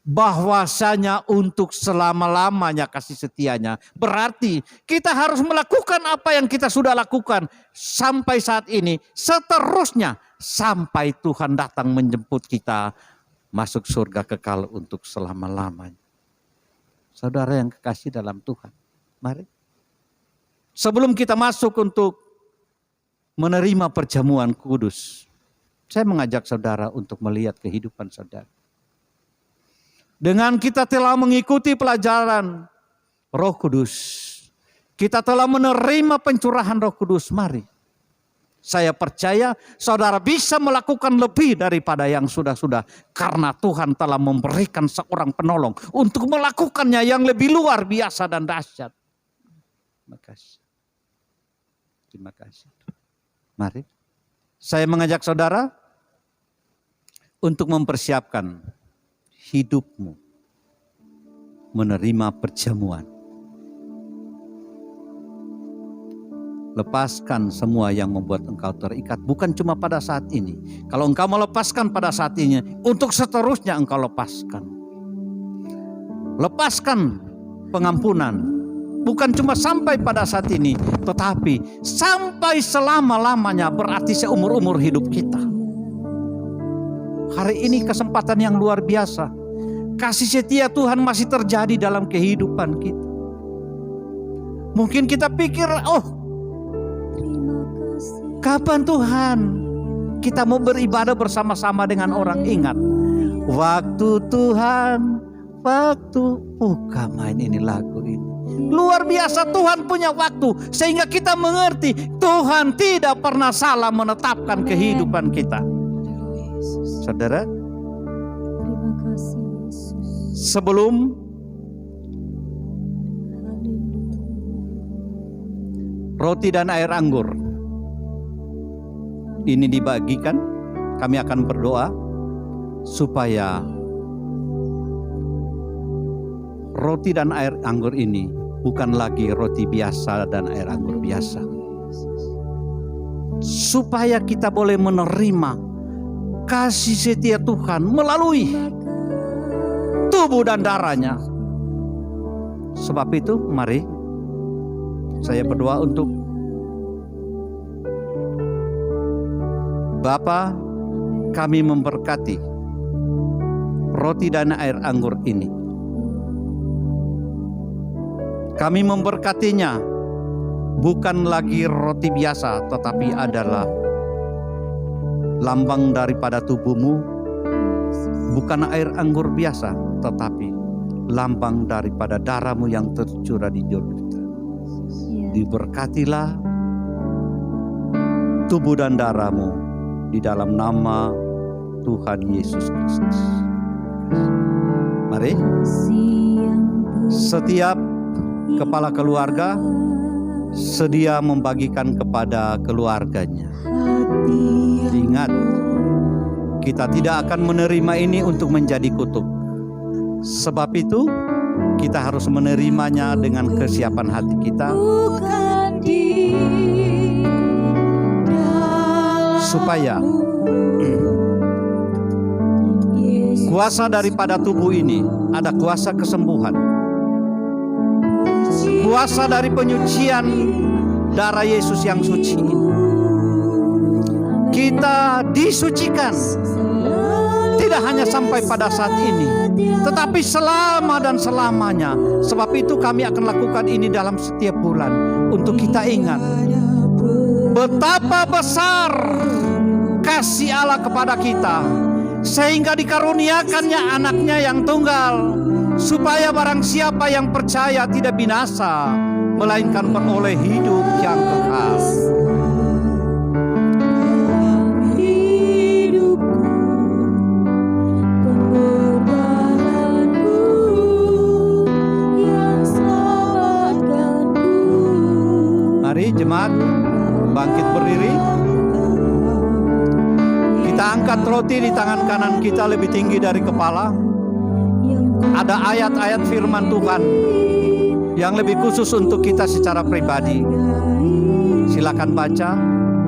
bahwasanya untuk selama-lamanya kasih setianya. Berarti kita harus melakukan apa yang kita sudah lakukan sampai saat ini. Seterusnya sampai Tuhan datang menjemput kita masuk surga kekal untuk selama-lamanya. Saudara yang kekasih dalam Tuhan, mari. Sebelum kita masuk untuk menerima perjamuan kudus, saya mengajak saudara untuk melihat kehidupan saudara. Dengan kita telah mengikuti pelajaran Roh Kudus, kita telah menerima pencurahan Roh Kudus. Mari, saya percaya saudara bisa melakukan lebih daripada yang sudah-sudah. Karena Tuhan telah memberikan seorang penolong untuk melakukannya yang lebih luar biasa dan dahsyat. Terima kasih. Terima kasih. Mari, saya mengajak saudara untuk mempersiapkan hidupmu menerima perjamuan. Lepaskan semua yang membuat engkau terikat. Bukan cuma pada saat ini. Kalau engkau melepaskan pada saat ini, untuk seterusnya engkau lepaskan. Lepaskan pengampunan. Bukan cuma sampai pada saat ini, tetapi sampai selama-lamanya, berarti seumur-umur hidup kita. Hari ini kesempatan yang luar biasa. Kasih setia Tuhan masih terjadi dalam kehidupan kita. Mungkin kita pikir, kapan Tuhan? kita mau beribadah bersama-sama dengan orang, ingat waktu Tuhan, waktu main ini lagu ini. Luar biasa, Tuhan punya waktu sehingga kita mengerti Tuhan tidak pernah salah menetapkan kehidupan kita. Saudara, Terima kasih Yesus. sebelum roti dan air anggur ini dibagikan, kami akan berdoa supaya roti dan air anggur ini bukan lagi roti biasa dan air anggur biasa. Supaya kita boleh menerima kasih setia Tuhan melalui tubuh dan darahnya. Sebab itu mari saya berdoa untuk Bapa, kami memberkati roti dan air anggur ini. Kami memberkatinya bukan lagi roti biasa, tetapi adalah lambang daripada tubuh-Mu. Bukan air anggur biasa, tetapi lambang daripada darah-Mu yang tercurah di Golgota. Diberkatilah tubuh dan darah-Mu di dalam nama Tuhan Yesus Kristus. Mari, setiap kepala keluarga sedia membagikan kepada keluarganya. Ingat, kita tidak akan menerima ini untuk menjadi kutuk. Sebab itu, kita harus menerimanya dengan kesiapan hati kita. Supaya kuasa daripada tubuh ini ada kuasa kesembuhan, kuasa dari penyucian darah Yesus yang suci. Kita disucikan tidak hanya sampai pada saat ini, tetapi selama dan selamanya. Sebab itu kami akan lakukan ini dalam setiap bulan untuk kita ingat betapa besar kasih Allah kepada kita, sehingga dikaruniakannya anaknya yang tunggal, supaya barang siapa yang percaya tidak binasa, melainkan beroleh hidup yang kekal. Mari jemaat bangkit berdiri. Kita angkat roti di tangan kanan kita lebih tinggi dari kepala. Ada ayat-ayat firman Tuhan yang lebih khusus untuk kita secara pribadi. Silakan baca.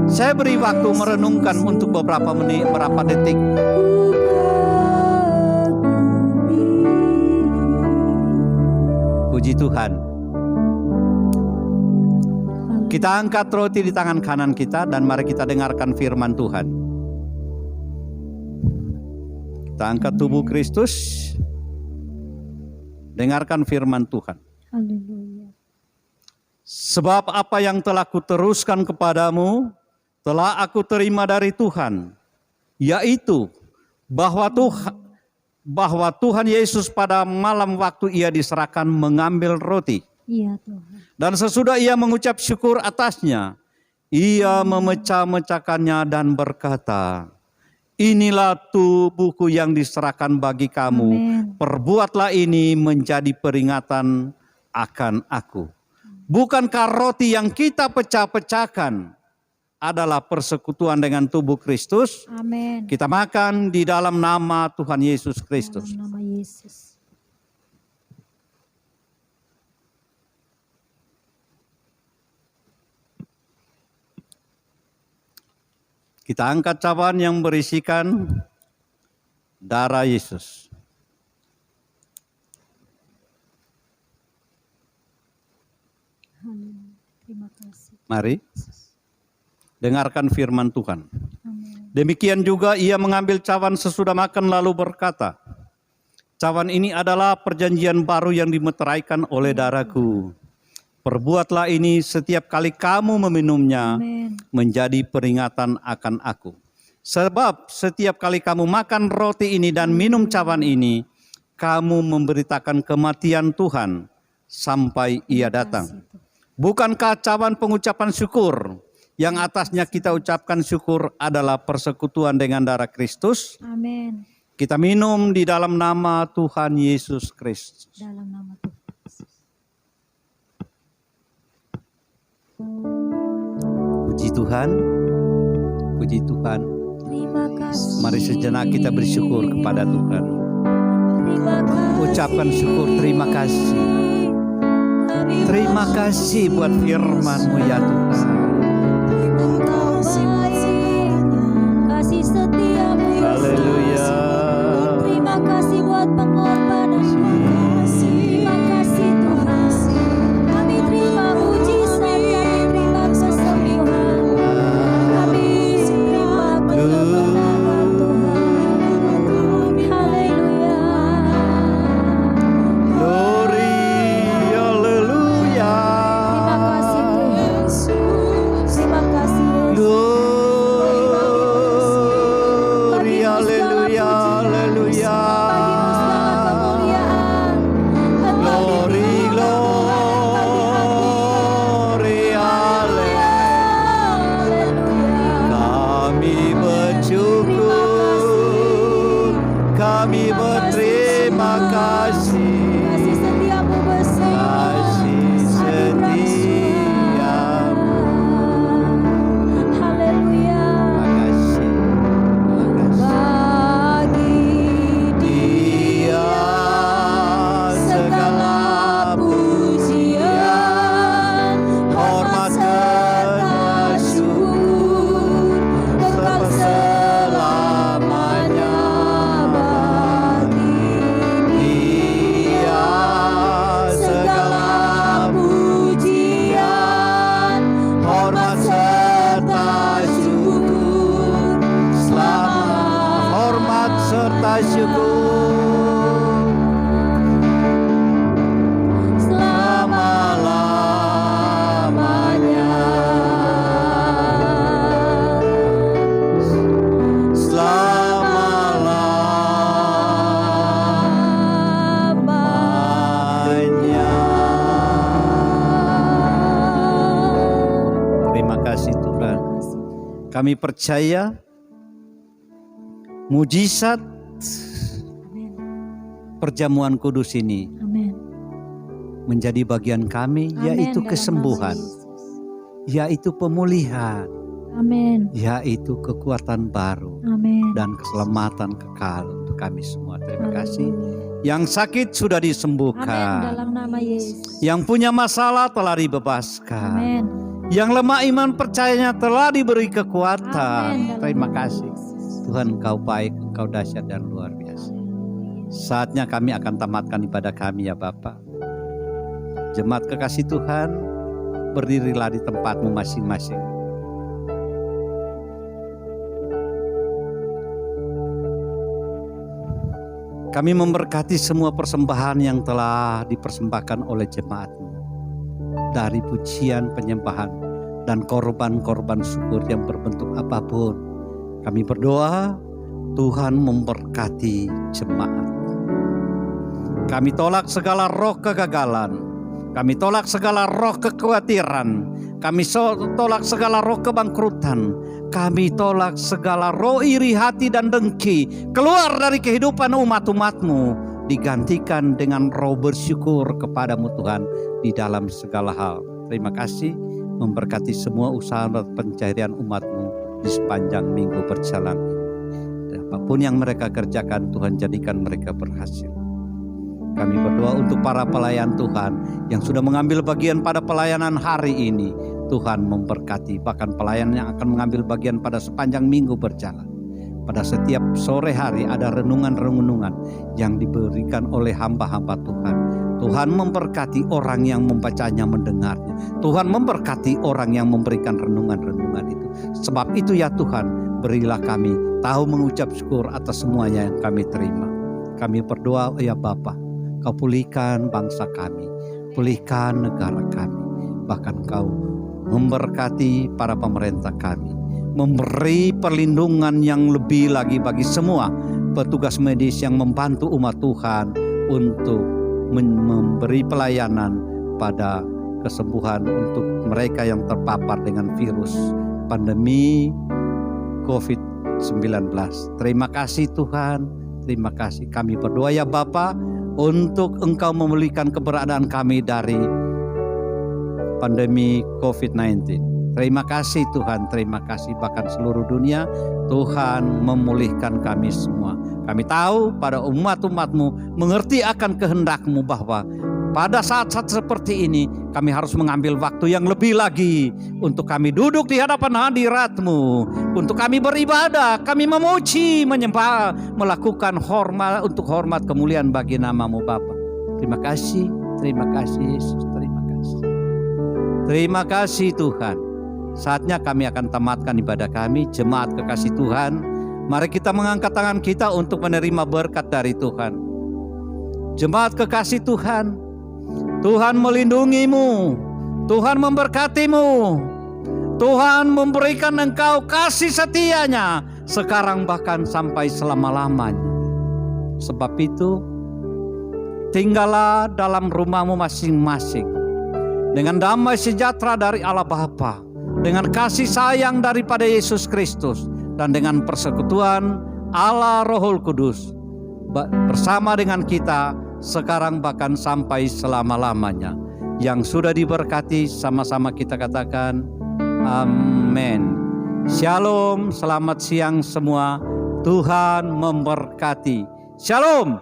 Saya beri waktu merenungkan untuk beberapa menit, beberapa detik. Puji Tuhan. Kita angkat roti di tangan kanan kita dan mari kita dengarkan firman Tuhan. Kita angkat tubuh Kristus, dengarkan firman Tuhan. Haleluya. Sebab apa yang telah kuteruskan kepadamu, telah aku terima dari Tuhan, yaitu bahwa Tuhan Yesus pada malam waktu ia diserahkan mengambil roti. Iya Tuhan. Dan sesudah ia mengucap syukur atasnya, ia memecah-mecahkannya dan berkata, inilah tubuhku yang diserahkan bagi kamu. Amen. Perbuatlah ini menjadi peringatan akan aku. Bukankah roti yang kita pecah-pecahkan adalah persekutuan dengan tubuh Kristus? Amin. Kita makan di dalam nama Tuhan Yesus Kristus. Dalam nama Yesus. Kita angkat cawan yang berisikan darah Yesus. Terima kasih. Mari dengarkan firman Tuhan. Amin. Demikian juga ia mengambil cawan sesudah makan lalu berkata, cawan ini adalah perjanjian baru yang dimeteraikan oleh darahku. Perbuatlah ini setiap kali kamu meminumnya, Amin. menjadi peringatan akan aku. Sebab setiap kali kamu makan roti ini dan minum cawan ini, kamu memberitakan kematian Tuhan sampai Ia datang. Bukankah cawan pengucapan syukur yang atasnya kita ucapkan syukur adalah persekutuan dengan darah Kristus? Amin. Kita minum di dalam nama Tuhan Yesus Kristus. Dalam nama Tuhan. Puji Tuhan, puji Tuhan. Terima kasih. Mari sejenak kita bersyukur kepada Tuhan. Terima kasih. Ucapkan syukur, terima kasih. Terima kasih buat firman-Mu ya Tuhan. Terima kasih buat segalanya. Kasih setiamu ya Haleluya. Terima kasih buat pengorbanan-Mu. Terima kasih Tuhan. Kami terima mujizat, kami terima kesembuhan, kami terima kebenaran Tuhan. Haleluya. Glory, haleluya. Terima kasih Tuhan. Terima kasih Yesus. Glory, haleluya, haleluya. Bagimu segala kemuliaan. Glory, glory, haleluya. Kami bersyukur, kami berterima kasih. Kasih setiamu besar. Kasih setiamu. Haleluya. Makasih. Bagi Dia segala pujian, hormat serta syukur kekal selamanya bagi Dia segala pujian, hormat serta syukur selama hormat serta syukur selama-lamanya selama-lamanya. Terima kasih Tuhan. Kami percaya mujizat Amin. perjamuan kudus ini Amin. menjadi bagian kami, Amin. yaitu Dalam kesembuhan, nama Yesus. yaitu pemulihan, Amin. yaitu kekuatan baru Amin. dan keselamatan kekal untuk kami semua. Terima kasih. Haleluya. Yang sakit sudah Amin. disembuhkan, Dalam nama Yesus. yang punya masalah telah dibebaskan, Amin. yang lemah iman percayanya telah diberi Amin. kekuatan. Dalam Terima nama kasih. Yesus. Tuhan, Engkau baik, Engkau dahsyat dan luar biasa. Saatnya kami akan tamatkan ibadah kami ya Bapa. Jemaat kekasih Tuhan, berdirilah di tempatmu masing-masing. Kami memberkati semua persembahan yang telah dipersembahkan oleh jemaatmu. Dari pujian, penyembahan, dan korban-korban syukur yang berbentuk apapun. Kami berdoa, Tuhan memberkati jemaat. Kami tolak segala roh kegagalan. Kami tolak segala roh kekhawatiran. Kami tolak segala roh kebangkrutan. Kami tolak segala roh iri hati dan dengki. Keluar dari kehidupan umat-umat-Mu. Digantikan dengan roh bersyukur kepadamu Tuhan di dalam segala hal. Terima kasih, memberkati semua usaha pencaharian umat-Mu di sepanjang minggu berjalan. Dan apapun yang mereka kerjakan, Tuhan jadikan mereka berhasil. Kami berdoa untuk para pelayan Tuhan yang sudah mengambil bagian pada pelayanan hari ini. Tuhan memberkati, bahkan pelayan yang akan mengambil bagian pada sepanjang minggu berjalan. Pada setiap sore hari ada renungan-renungan yang diberikan oleh hamba-hamba Tuhan. Tuhan memberkati orang yang membacanya, mendengarnya. Tuhan memberkati orang yang memberikan renungan-renungan itu. Sebab itu ya Tuhan, berilah kami tahu mengucap syukur atas semuanya yang kami terima. Kami berdoa ya Bapa, Kau pulihkan bangsa kami, pulihkan negara kami. Bahkan Kau memberkati para pemerintah kami, memberi perlindungan yang lebih lagi bagi semua petugas medis yang membantu umat Tuhan untuk memberi pelayanan pada kesembuhan untuk mereka yang terpapar dengan virus pandemi COVID-19. Terima kasih Tuhan, terima kasih. Kami berdoa ya Bapa, untuk Engkau memulihkan keberadaan kami dari pandemi COVID-19. Terima kasih Tuhan, terima kasih. Bahkan seluruh dunia Tuhan memulihkan kami semua. Kami tahu pada umat-umat-Mu mengerti akan kehendak-Mu bahwa pada saat-saat seperti ini kami harus mengambil waktu yang lebih lagi untuk kami duduk di hadapan hadirat-Mu, untuk kami beribadah, kami memuji, menyembah, melakukan hormat untuk hormat kemuliaan bagi nama-Mu Bapa. Terima kasih Yesus, terima kasih. Terima kasih Tuhan. Saatnya kami akan tamatkan ibadah kami. Jemaat kekasih Tuhan, mari kita mengangkat tangan kita untuk menerima berkat dari Tuhan. Jemaat kekasih Tuhan, Tuhan melindungimu, Tuhan memberkatimu, Tuhan memberikan engkau kasih setianya sekarang bahkan sampai selama-lamanya. Sebab itu, tinggallah dalam rumahmu masing-masing dengan damai sejahtera dari Allah Bapa, dengan kasih sayang daripada Yesus Kristus, dan dengan persekutuan Allah Rohul Kudus bersama dengan kita sekarang bahkan sampai selama-lamanya. Yang sudah diberkati sama-sama kita katakan amin. Shalom, selamat siang semua. Tuhan memberkati. Shalom.